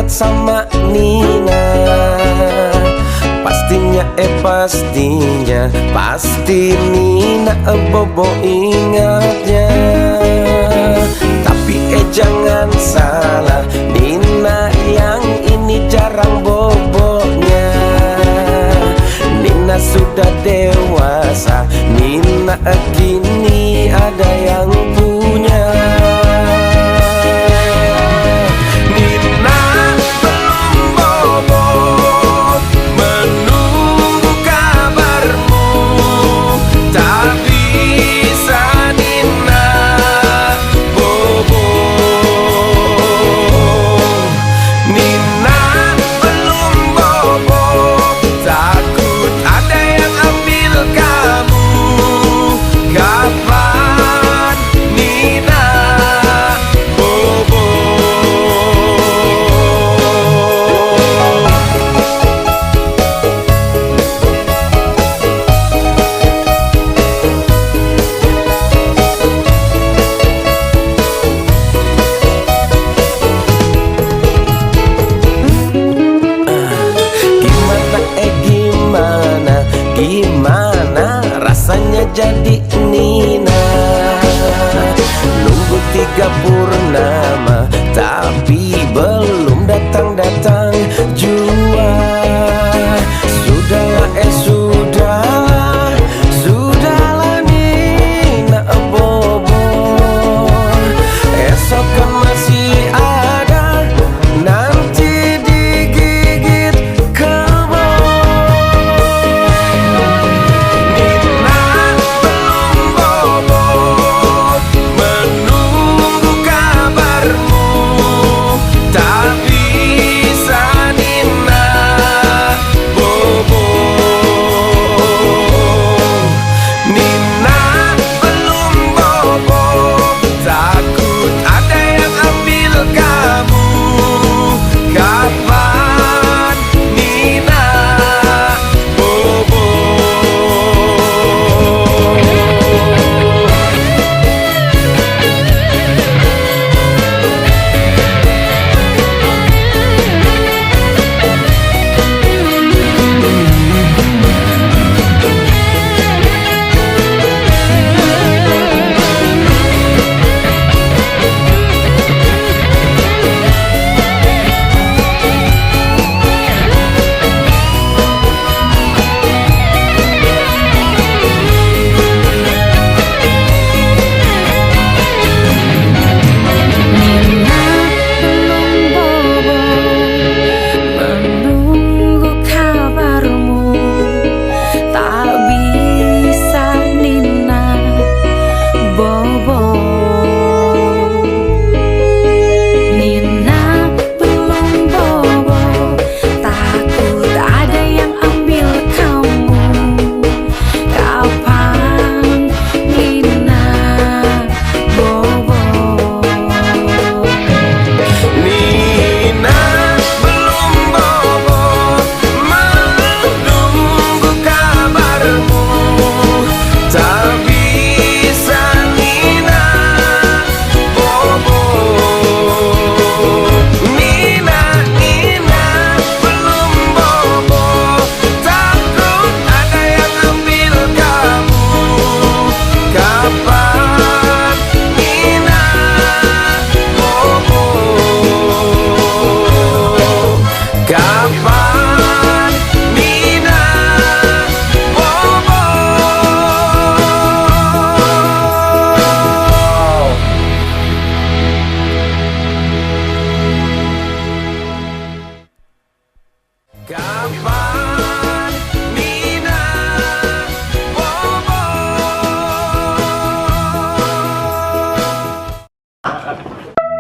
sama Nina. Pastinya pasti Nina bobo ingatnya. Tapi jangan salah, Nina yang ini jarang bobonya. Nina sudah dewasa, Nina kini ada yang punya. Gimana rasanya jadi Nina? Nunggu 3 purnama tapi belum datang-datang jua. Sudahlah Nina bobo. Esok kan masih ada, nanti digigit kebo.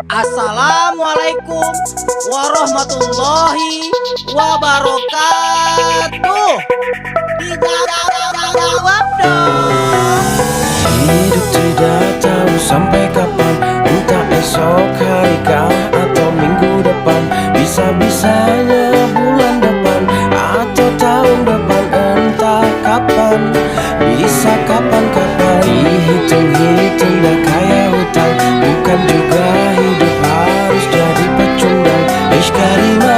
Assalamualaikum warahmatullahi wabarakatuh. Dijawab dong. Hidup tidak tahu sampai kapan, entah esok hari kah atau minggu depan, bisa-bisanya bulan depan atau tahun depan, entah kapan, bisa kapan-kapan. Dihitung-hitung dah kayak hutang, bukan juga hidup harus jadi pecundang. Ish karima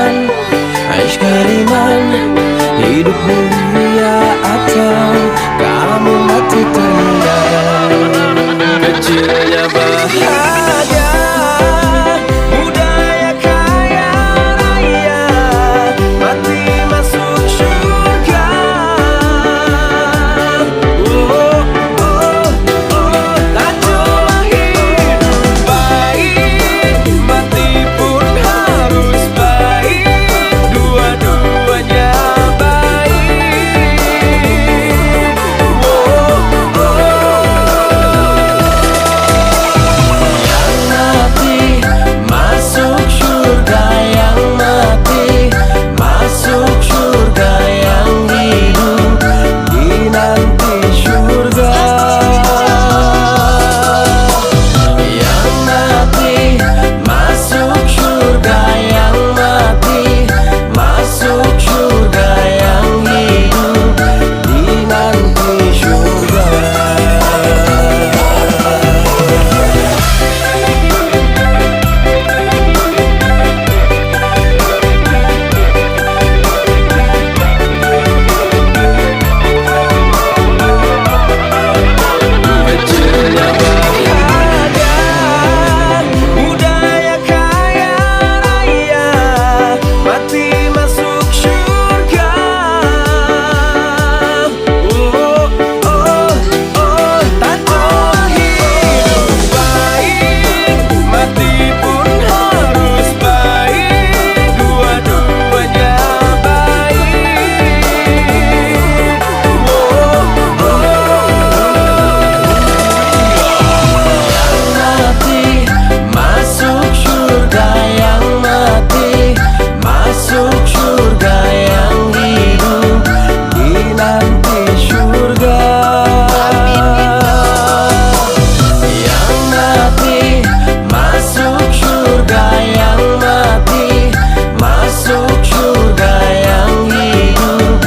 beriman, hidup mulia atau kamu mati terindah. Kecilnya bahagia, budaya kaya raya, mati masuk surga. Oh, oh, oh, tak cuma hidup baik, mati pun harus baik, dua-duanya baik. Oh, oh. Yang mati masuk surga, yang mati masuk surga, yang hidup di nanti surga. Yang mati masuk surga, yang mati masuk surga, yang hidup di nanti surga. Kecilnya bahagia, budaya kaya raya, mati masuk surga. Oh, oh, oh, tak cuma hidup baik, mati pun harus baik, dua-duanya baik. Oh, yang mati masuk surga, yang mati masuk surga, yang hidup di nanti surga. Yang mati masuk surga, yang mati masuk surga, yang hidup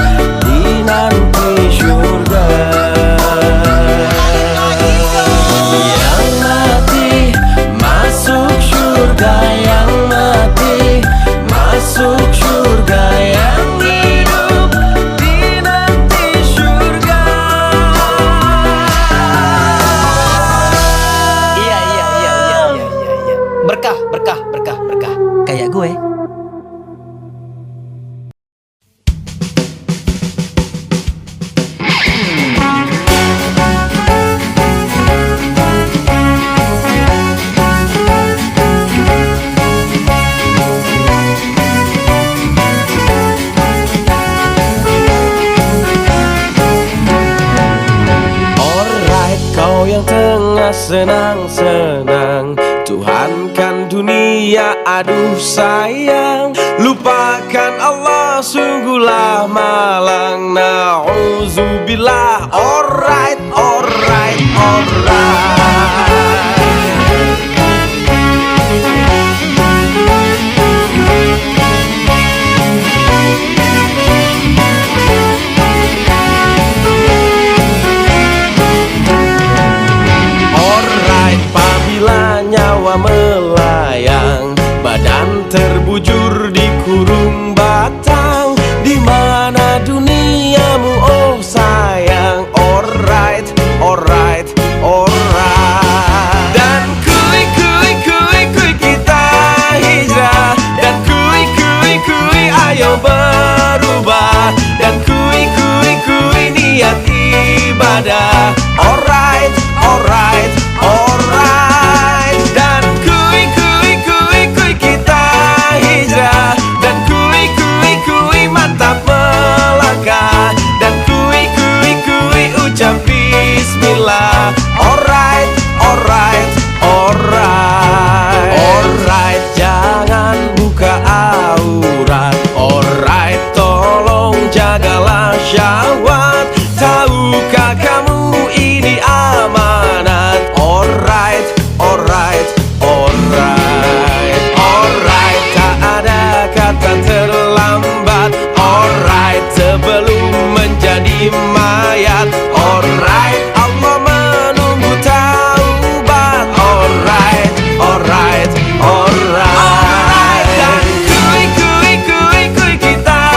di nanti surga. Yang mati masuk surga, yang mati masuk surga, yang hidup di nanti surga. Iya. Berkah, berkah, berkah, berkah. Kayak gue. Alright, kau yang tengah senang-senang, Tuhan kan dunia, aduh sayang, lupakan Allah sungguhlah malang, na'udzubillah. Alright, alright, alright. Alright, apabila nyawa melayang, badan terbujur di kurung batang, di mana duniamu oh sayang. Alright, alright, alright. Dan kui kita hijrah, dan kui ayo berubah, dan kui niat ibadah. Alright, alright, alright. Dan kui kita hijrah, dan kui mantap melangkah, dan kui ucap bismillah. Alright, alright, alright, alright. Jangan buka aurat. Alright, tolong jagalah syahwat. Tahukah kamu ini amanat? Alright, alright, alright, alright. Tak ada kata terlambat. Alright, sebelum menjadi mayat. Alright, Allah menunggu taubat. Alright, alright, alright. Dan kui kita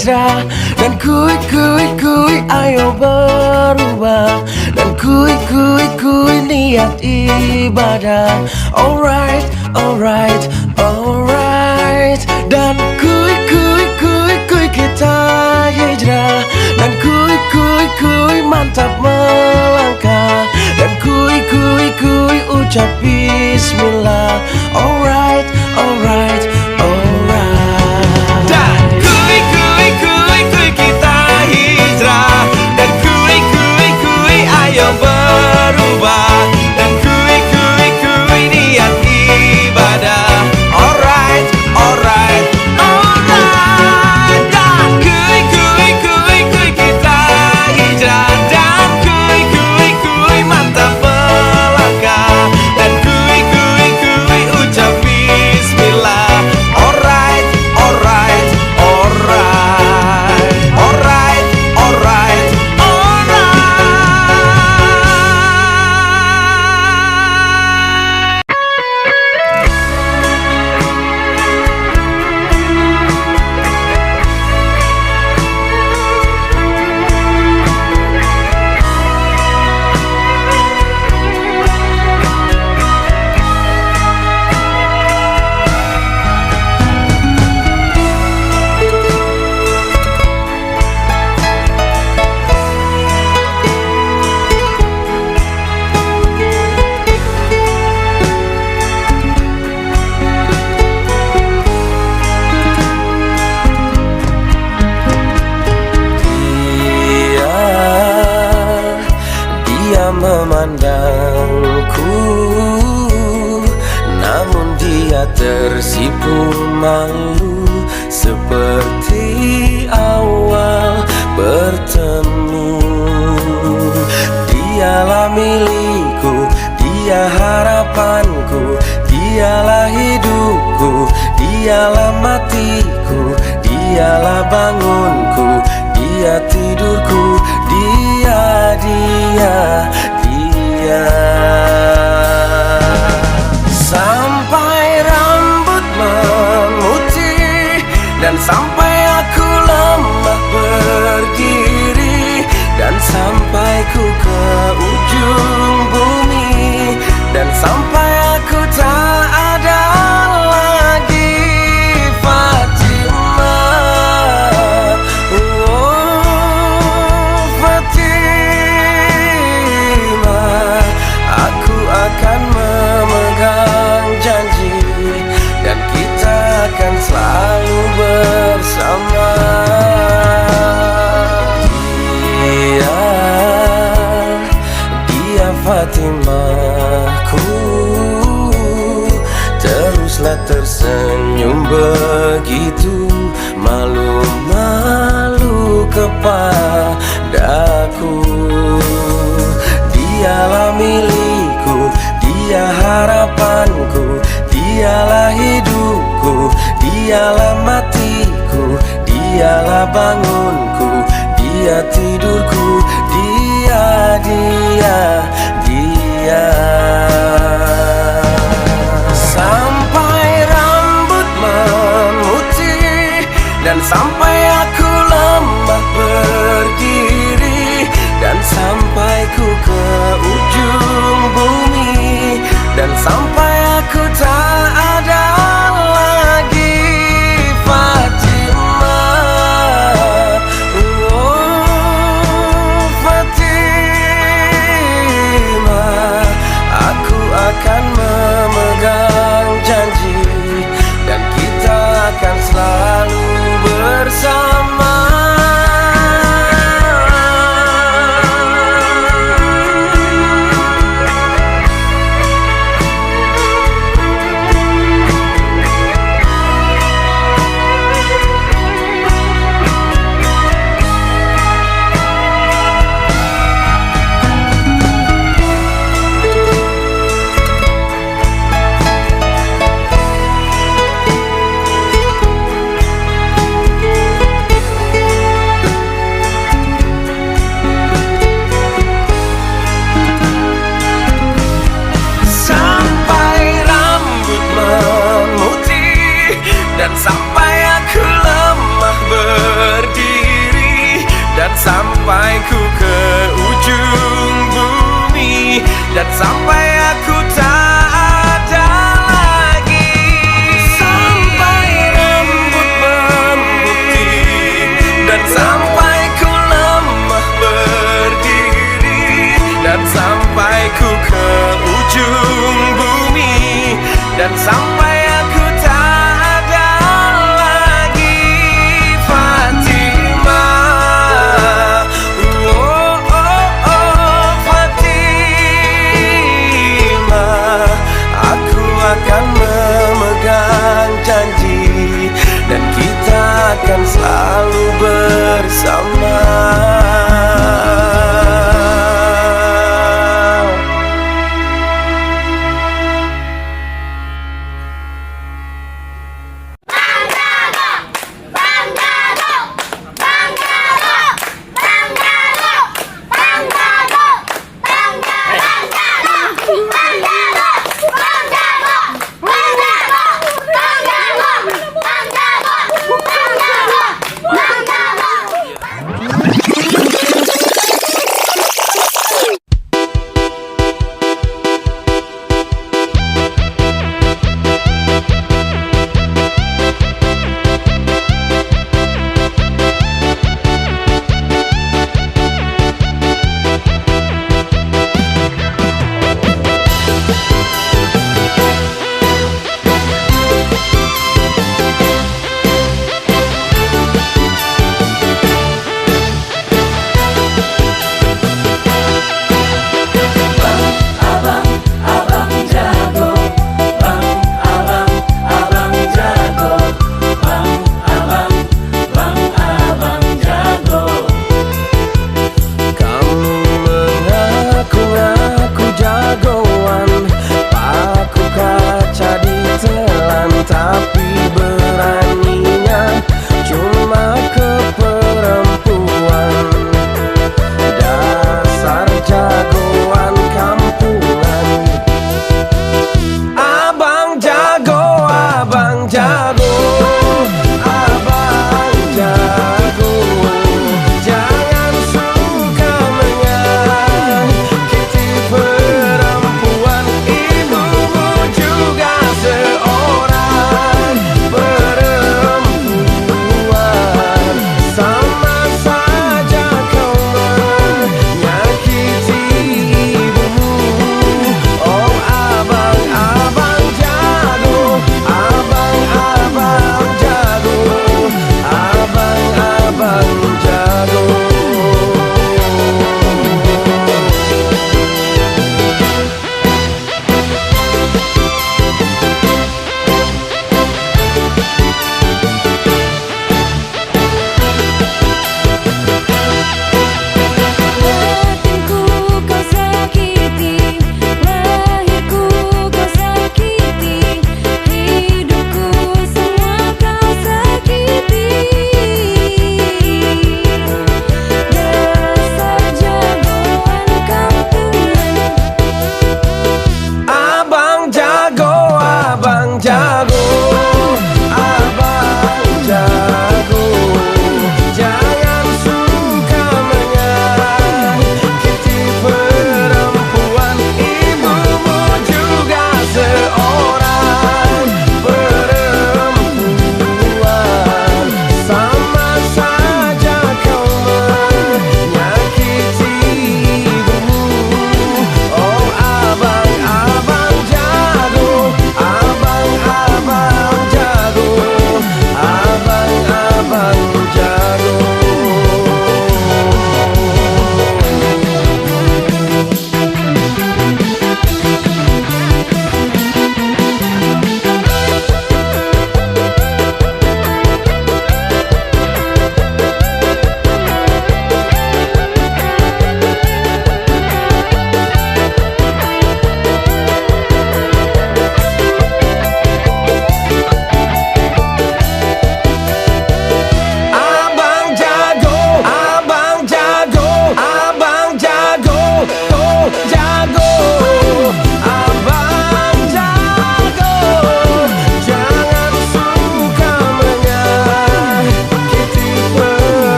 hijrah. Dan kui ayo berubah. Dan kui niat ibadah. Alright Dan kui kita hijrah. Dan kui mantap melangkah. Dan kui ucap bismillah. Alright Dan kui kita hijrah. Dan kui ayo berubah. Dan kui niat ibadah. Alright Dan kui kita hijrah. Dan kui mantap melangkah. Dan kui ucap bismillah. Alright memandangku, namun dia tersipu malu. Seperti awal bertemu, dialah milikku, dia harapanku, dialah hidupku, dialah matiku, dialah bangunku, dia tidurku, dia sampai rambut memutih dan sampai aku lemah berdiri, dan sampai ku ke ujung bumi, dan sampai aku tak ada lagi Fatimah. Fatimah, aku akan memegang janji, dan kita akan selalu bersama. Dia Fatimahku, teruslah tersenyum begitu malu-malu kepadaku. Dialah milikku, dia harapanku, dialah hidupku, dialah matiku, dialah bangunku, dia tidurku, dia sampai rambut memutih dan sampai aku lemah berdiri, dan sampai ku ke ujung bumi, dan sampai aku tak ada lagi Fatimah. dan sampai aku tak ada lagi. Sampai rambut memutih dan sampai ku lemah berdiri, dan sampai ku ke ujung bumi, dan sampai aku tak ada lagi. Fatimah, oh, oh, oh, Fatimah.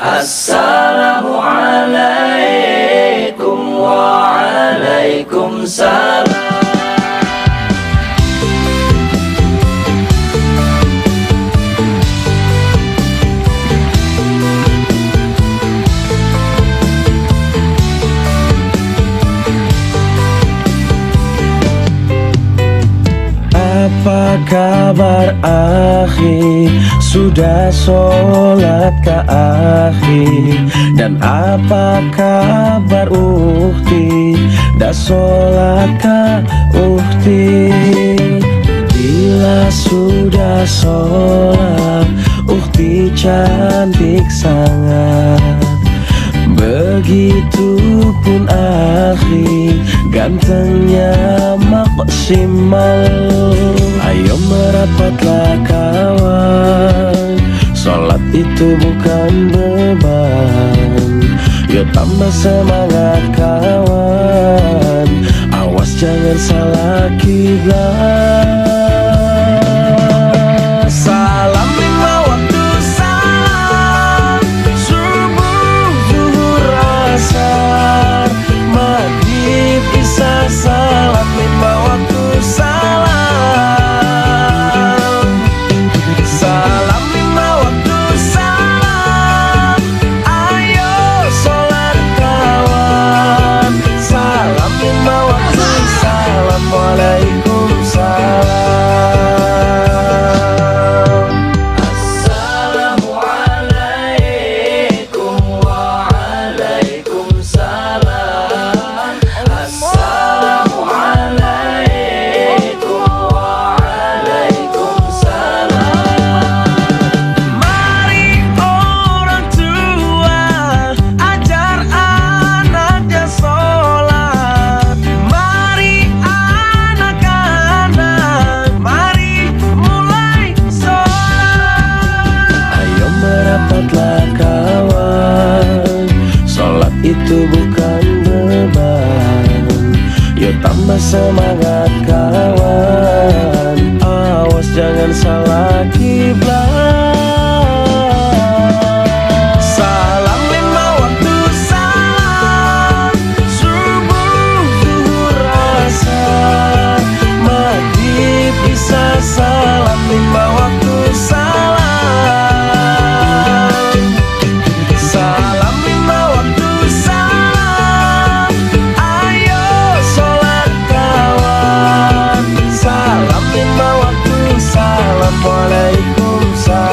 Assalamualaikum waalaikumsalam. Apa kabar akhi? Sudah sholat ke akhi? Dan apa kabar ukhti? Dah sholat ke ukhti? Bila sudah sholat, ukhti cantik sangat. Begitupun akhi, gantengnya maksimal. Ayo merapatlah kawan, sholat itu bukan beban. Yuk tambah semangat kawan, awas jangan salah kiblat. Salam lima waktu salam, subuh, zuhur, asar, maghrib, isya, salat lima waktu salam. Salam lima waktu salam, ayo sholat kawan. Salam lima waktu salam, waalaikumsalam. Assalamualaikum waalaikumsalam. Assalamualaikum waalaikumsalam. Mari orang tua ajar anaknya sholat. Mari anak-anak, mari mulai sholat. Ayo merapatlah kawan, sholat itu bukan beban. Yuk tambah semangat kawan, awas jangan salah kiblat. Salam lima waktu salam, subuh, zuhur, asar, maghrib, isya, salam lima waktu salam. Salam lima waktu salam, ayo sholat kawan. Salam lima waktu salam, waalaikumsalam.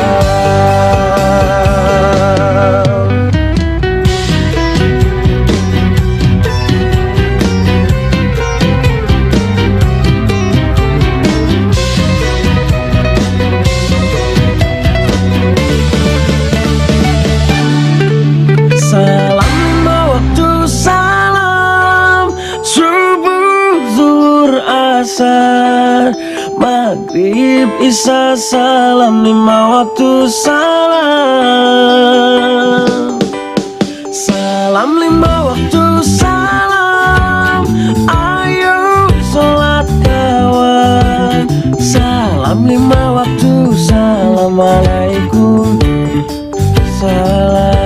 Salam lima waktu salam, subuh, zuhur, asar, maghrib, isya, salam lima waktu salam. Salam lima waktu salam, ayo sholat kawan. Salam lima waktu salam, waalaikum salam.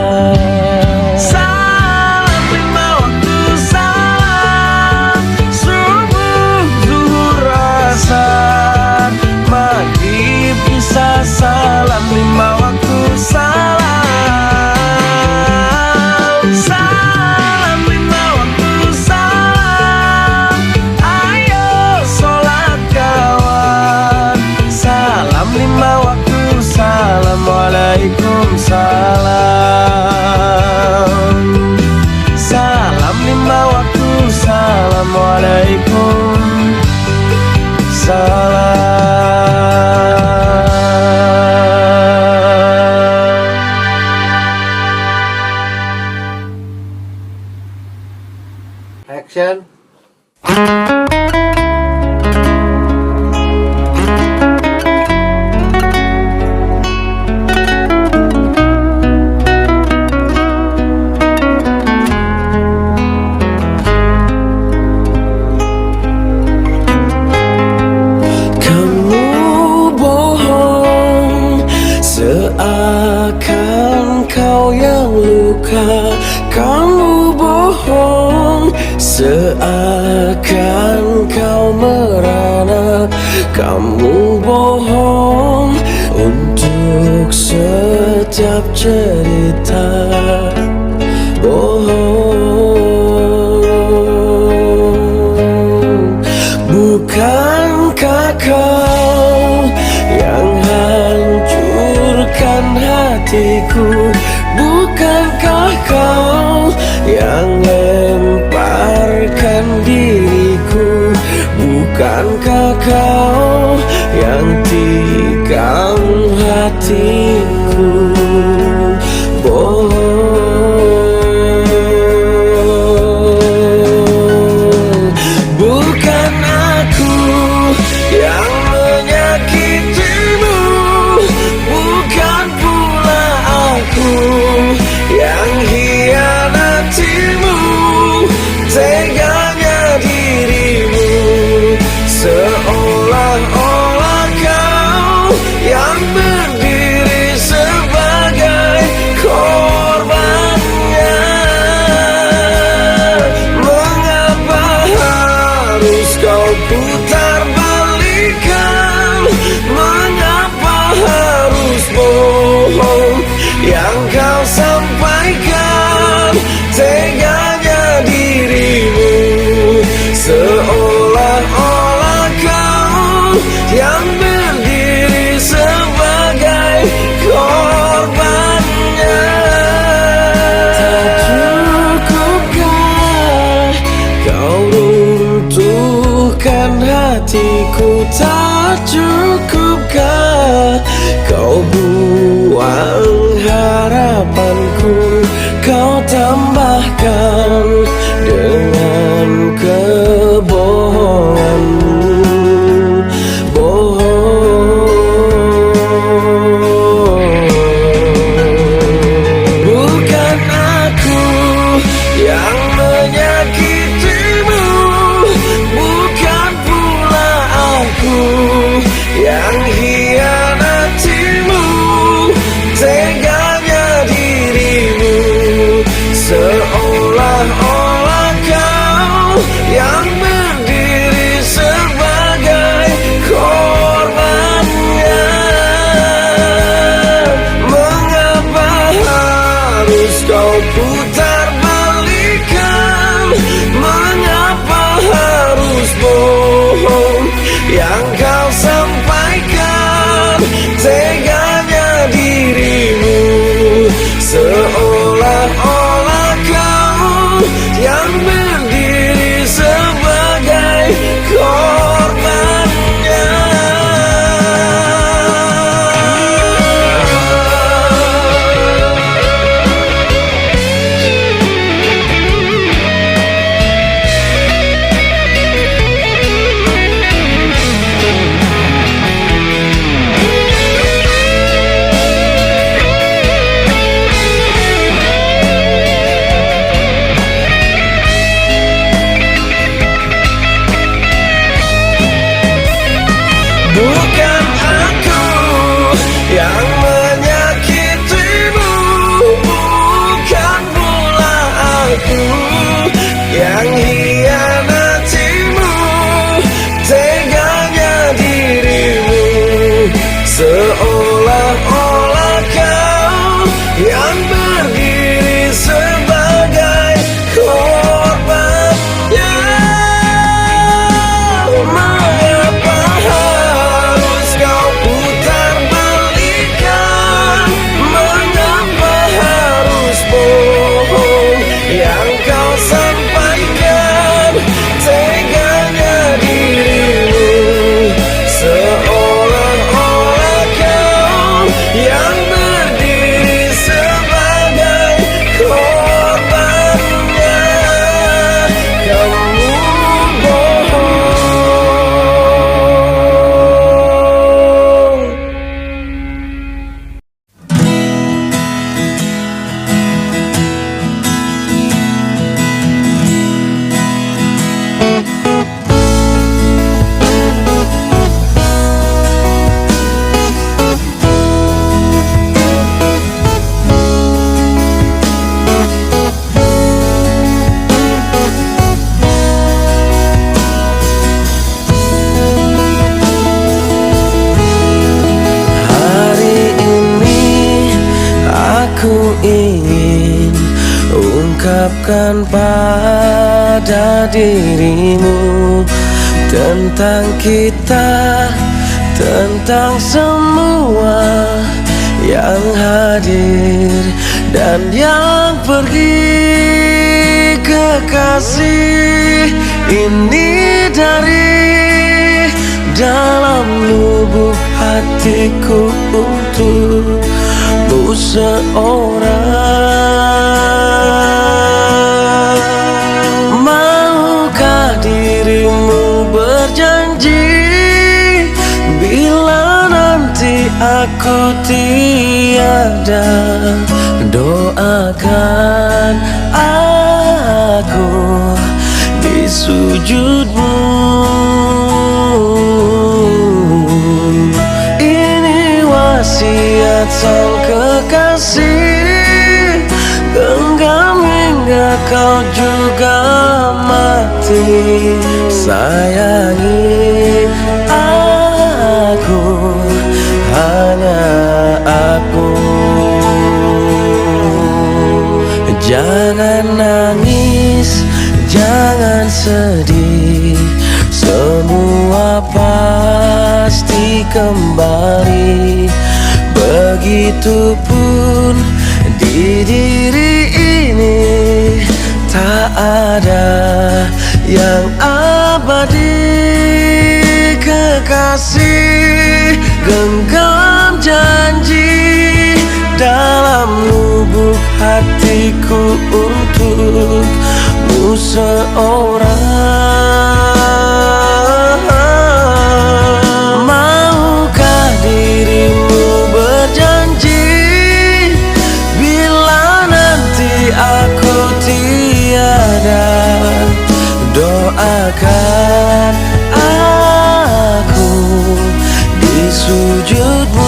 Salam lima waktu salam, subuh, zuhur, asar, maghrib, isya, salam lima waktu salam. Salam lima waktu salam, ayo sholat kawan. Salam lima waktu salam, waalaikumsalam. Salam lima waktu salam, waalaikumsalam. Action. Kamu bohong seakan kau yang luka. Kamu bohong seakan kau merana. Kamu bohong untuk setiap cerita. Bohong. Bukankah kau yang hancurkan hatiku? Bukankah kau yang lemparkan diriku? Bukankah kau yang tikam hatiku? Bohong. Bukan aku yang menyakitimu, bukan pula aku yang hianatimu. Teganya dirimu, seolah-olah kau yang berdiri sebagai korbannya. Mengapa harus kau putar balikan? Mengapa harus bohong yang kau sampaikan? Teganya dirimu, seolah-olah kau yang berdiri sebagai korbannya. Tak cukupkah kau runtuhkan hatiku? Tak cukupkah kau buang harapanku? Kau tambahkan dengan kebohonganmu. Bohong. Bukan aku yang menyakitimu, bukan pula aku yang hianatimu. Teganya dirimu, seolah-olah kau yang berdiri sebagai korbannya. Mengapa harus kau putar balikan? Mengapa harus bohong yang kau sampaikan? Teganya dirimu, seolah-olah kau yang berdiri sebagai korbannya. Bukan aku yang menyakitimu, bukan pula aku yang hianatimu. Teganya dirimu, seolah-olah kau yang berdiri sebagai korbannya. Mengapa harus kau putar balikan? Mengapa harus bohong yang kau sampaikan? Teganya dirimu, seolah-olah kau ingin ungkapkan pada dirimu tentang kita, tentang semua yang hadir dan yang pergi. Kekasih ini dari dalam lubuk hatiku untukmu seorang. Maukah dirimu berjanji bila nanti aku tiada, doakan aku di sujudmu. Ini wasiat sang kekasih, genggam hingga kau juga mati. Sayangi aku, hanya aku. Jangan nangis, jangan sedih, semua pasti kembali. Begitupun di diri ini, tak ada yang abadi. Kekasih, genggam janji dalam lubuk hatiku untukmu seorang. Maukah dirimu berjanji bila nanti aku tiada, doakan aku di sujudmu.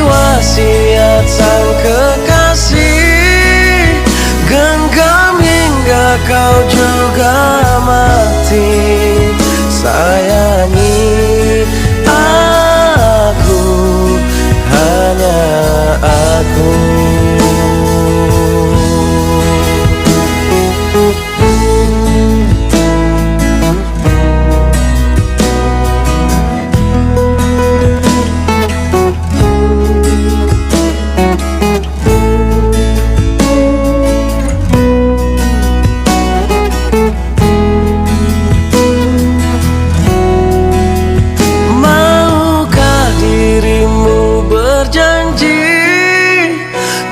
Wasiat sang kekasih, genggam hingga kau juga mati. Sayangi aku, hanya aku.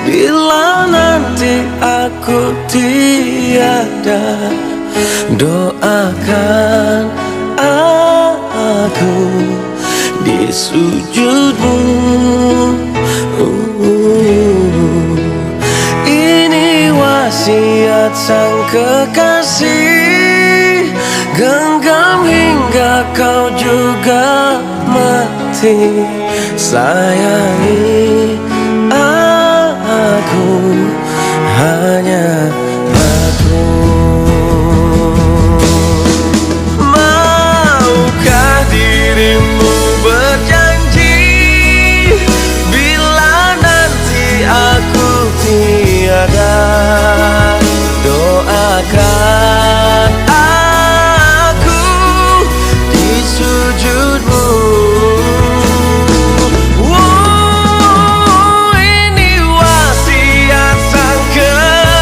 Bila nanti aku tiada, doakan aku di sujudmu. Ini wasiat sang kekasih, genggam hingga kau juga mati. Sayangi aku, hanya aku. Maukah dirimu berjanji bila nanti aku tiada, doakan aku di sujudmu. Ini wasiat sang kekasih,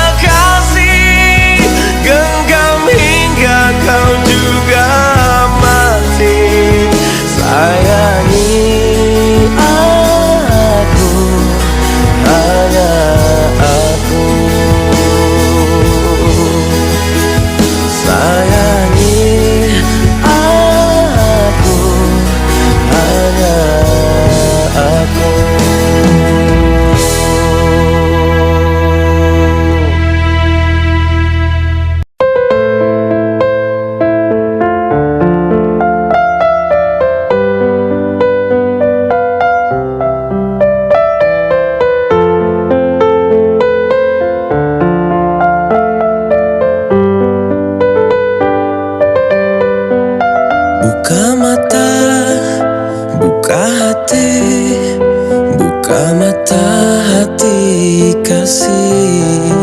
Buka mata hati kasih,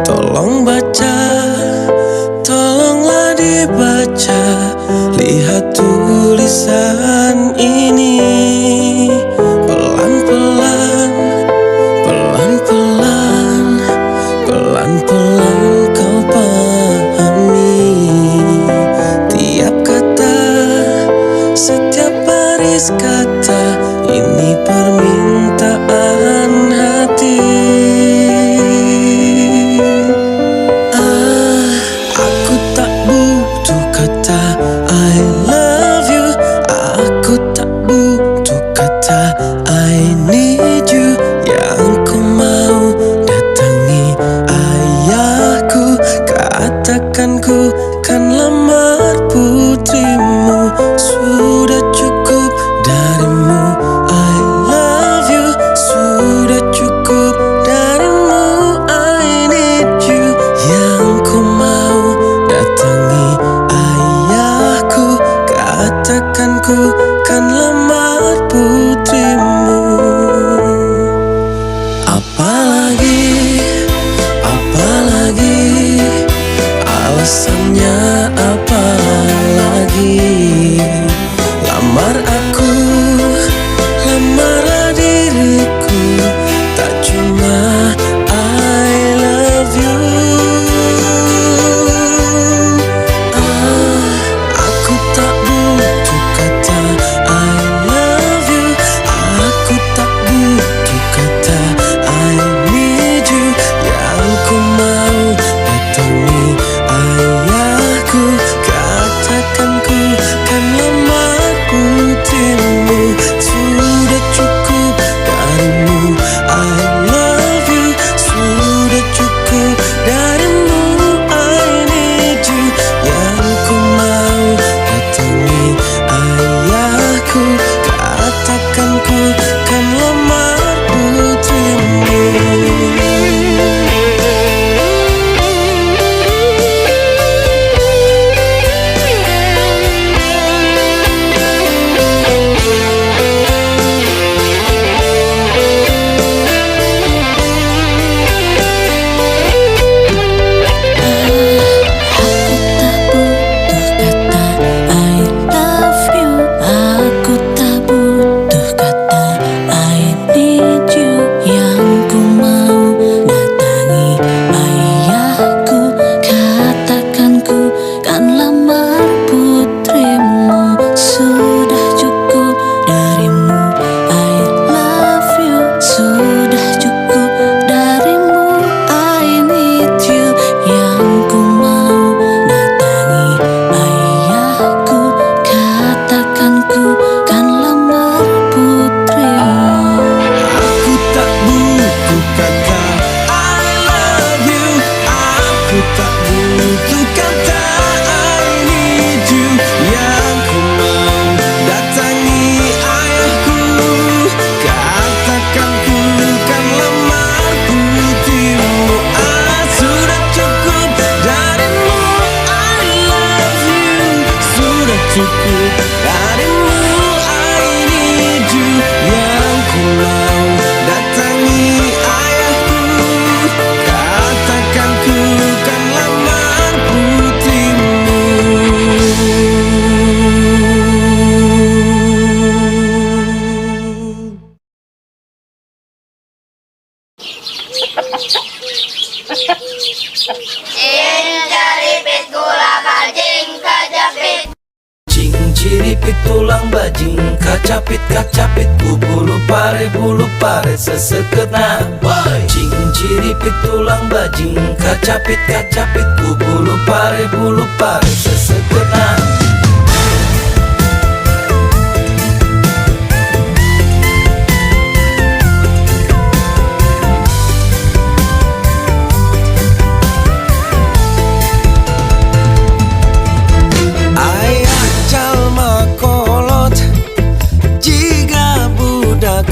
tolong baca, tolonglah dibaca. Lihat tulisan ini, pelan-pelan, pelan-pelan, pelan-pelan kau pahami. Tiap kata, setiap baris kata, ini permintaan hati. Aku tak butuh kata I love you. Aku tak butuh kata I need you. Yang ku mau datangi ayahku, katakan ku kan lamar putrimu. Sudah cukup darimu I love you. Sudah cukup darimu I need you. Yang ku mau datangi ayahku, katakan ku kan lamar putrimu. Apalagi, apalagi, alasannya apa lagi? Lamar aku, lamarlah diriku, tak cuma I love you. Aku tak butuh kata I love you. Aku tak butuh kata I need you. Yang ku mau datangi ayahku, katakan ku kan lamar putrimu. Sudah cukup darimu I love you. Sudah cukup darimu I need you. Yang ku mau datangi ayahku, katakan ku kan lamar putrimu. Aku tak butuh kata I need you. Yang ku mau datangi ayahku, katakan ku kan lamar putrimu. Sudah cukup darimu I love you. Sudah cukup darimu I need you. Yang ku mau datangi ayahku, katakan ku kan lamar putrimu. Aku tak butuh kata I love you. Aku tak butuh kata I need you. Yang ku mau datangi ayahku, katakan ku kan lamar putrimu. Sudah cukup darimu I love you. Sudah cukup darimu I need you. Yang ku mau datangi ayahku, katakan ku kan lamar putrimu. Cing ciripit tulang bajing, kacapit kacapit, bulu pare seseketna. Cing ciripit tulang bajing, kacapit kacapit, bulu pare seseketna. Ayah jalma kolot, jika budak